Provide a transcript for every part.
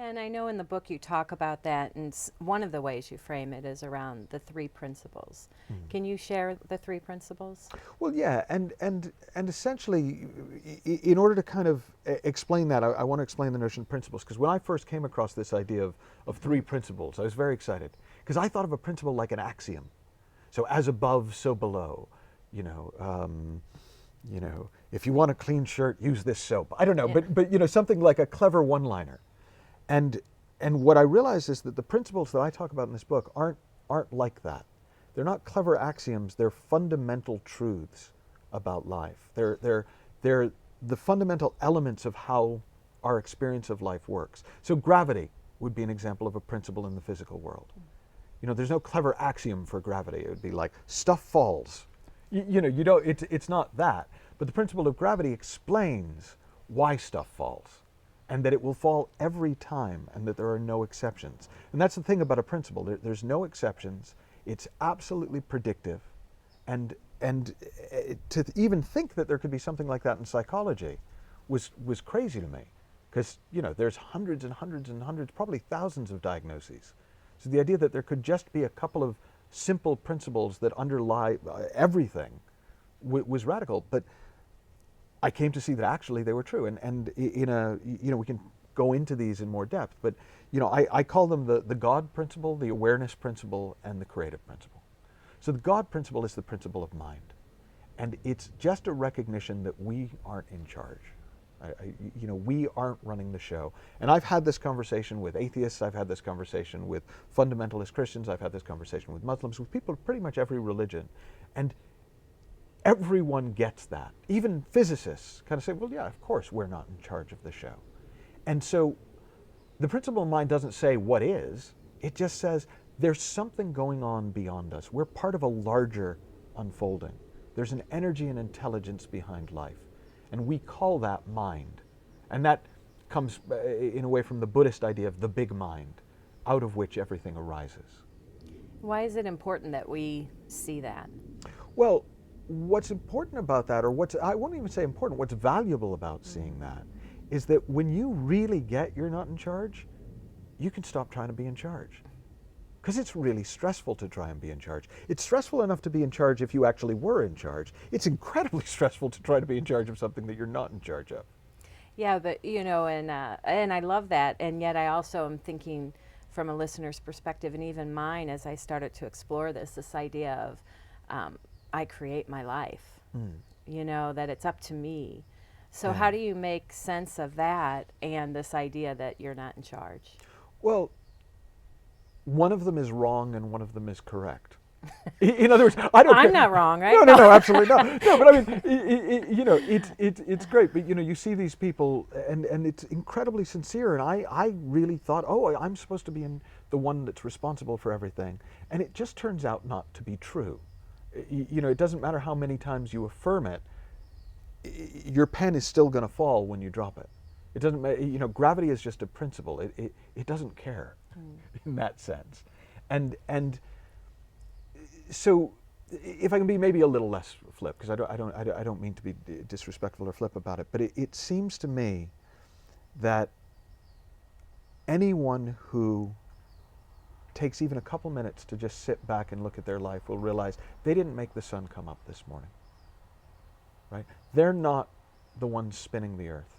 Yeah, and I know in the book you talk about that, and one of the ways you frame it is around the three principles. Can you share the three principles? Well, yeah, and essentially, in order to kind of explain that, I want to explain the notion of principles, because when I first came across this idea of three principles, I was very excited, because I thought of a principle like an axiom. So as above, so below. You know, if you want a clean shirt, use this soap. I don't know, Yeah. but something like a clever one-liner. And what I realize is that the principles that I talk about in this book aren't like that. They're not clever axioms. They're fundamental truths about life. They're the fundamental elements of how our experience of life works. So gravity would be an example of a principle in the physical world. There's no clever axiom for gravity. It would be like stuff falls. You don't. It's not that. But the principle of gravity explains why stuff falls, and that it will fall every time, and that there are no exceptions. And that's the thing about a principle. There's no exceptions. It's absolutely predictive, and to even think that there could be something like that in psychology was crazy to me, because there's hundreds and hundreds and hundreds, probably thousands of diagnoses. So the idea that there could just be a couple of simple principles that underlie everything was radical. But I came to see that actually they were true, and we can go into these in more depth, but I call them the God principle, the awareness principle, and the creative principle. So the God principle is the principle of mind, and it's just a recognition that we aren't in charge. We aren't running the show. And I've had this conversation with atheists, I've had this conversation with fundamentalist Christians, I've had this conversation with Muslims, with people of pretty much every religion, and everyone gets that. Even physicists kind of say, well, yeah, of course we're not in charge of the show. And so the principle of mind doesn't say what is, it just says there's something going on beyond us. We're part of a larger unfolding. There's an energy and intelligence behind life, and we call that mind. And that comes in a way from the Buddhist idea of the big mind, out of which everything arises. Why is it important that we see that? Well, what's important about that, or I won't even say important, what's valuable about seeing that is that when you really get you're not in charge, you can stop trying to be in charge. Because it's really stressful to try and be in charge. It's stressful enough to be in charge if you actually were in charge. It's incredibly stressful to try to be in charge of something that you're not in charge of. Yeah, but and I love that, and yet I also am thinking from a listener's perspective, and even mine, as I started to explore this idea of I create my life. That it's up to me. So Yeah. how do you make sense of that and this idea that you're not in charge? Well, one of them is wrong and one of them is correct. In other words, I don't. I'm not wrong, right? No, absolutely not. No, but I mean, it's great. But you see these people, and it's incredibly sincere. And I really thought, oh, I'm supposed to be the one that's responsible for everything, and it just turns out not to be true. It doesn't matter how many times you affirm it. Your pen is still going to fall when you drop it. It doesn't matter. Gravity is just a principle. It doesn't care in that sense, and so if I can be maybe a little less flip, because I don't mean to be disrespectful or flip about it, but it seems to me that anyone who takes even a couple minutes to just sit back and look at their life will realize they didn't make the sun come up this morning. Right? They're not the ones spinning the earth.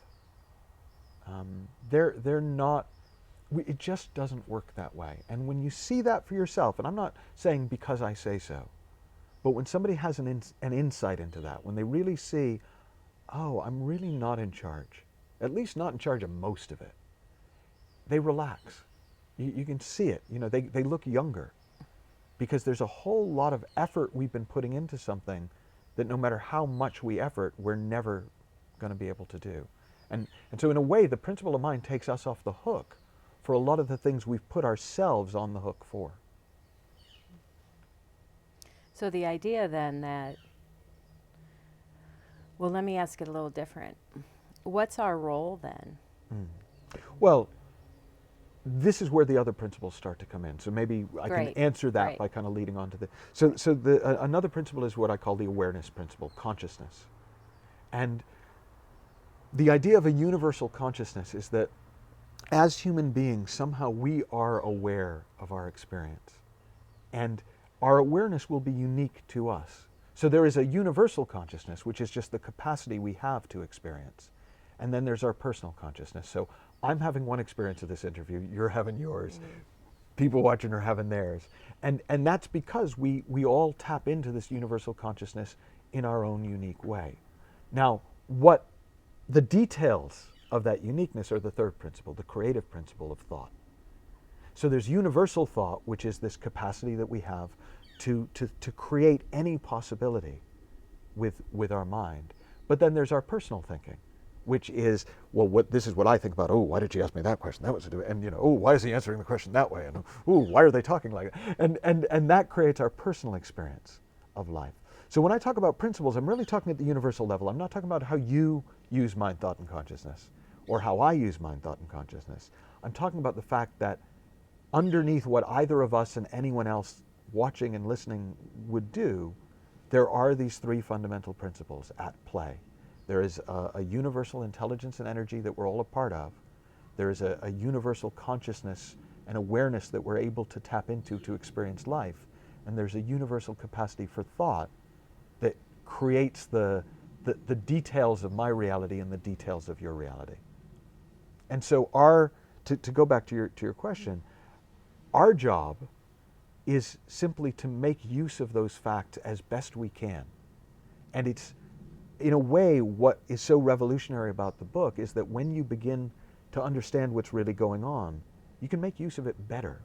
They're not. It just doesn't work that way. And when you see that for yourself, and I'm not saying because I say so, but when somebody has an insight into that, when they really see, oh, I'm really not in charge, at least not in charge of most of it, they relax. You can see it. They look younger, because there's a whole lot of effort we've been putting into something that no matter how much we effort, we're never going to be able to do. And so in a way, the principle of mind takes us off the hook for a lot of the things we've put ourselves on the hook for. So the idea then that, well, let me ask it a little different. What's our role then? Well, this is where the other principles start to come in. So maybe I can answer that by kind of leading on to the. So another principle is what I call the awareness principle, consciousness. And the idea of a universal consciousness is that as human beings, somehow we are aware of our experience. And our awareness will be unique to us. So there is a universal consciousness, which is just the capacity we have to experience. And then there's our personal consciousness. So I'm having one experience of this interview, you're having yours, people watching are having theirs. And that's because we all tap into this universal consciousness in our own unique way. Now, what the details of that uniqueness are the third principle, the creative principle of thought. So there's universal thought, which is this capacity that we have to create any possibility with our mind. But then there's our personal thinking, which is, well, this is what I think about. Oh, why did she ask me that question? That was to do, and oh, why is he answering the question that way? And oh, why are they talking like that? And that creates our personal experience of life. So when I talk about principles, I'm really talking at the universal level. I'm not talking about how you use mind, thought, and consciousness, or how I use mind, thought, and consciousness. I'm talking about the fact that underneath what either of us and anyone else watching and listening would do, there are these three fundamental principles at play. There is a universal intelligence and energy that we're all a part of. There is a universal consciousness and awareness that we're able to tap into to experience life. And there's a universal capacity for thought that creates the details of my reality and the details of your reality. And so to go back to your question, our job is simply to make use of those facts as best we can. And it's, in a way, what is so revolutionary about the book is that when you begin to understand what's really going on, you can make use of it better.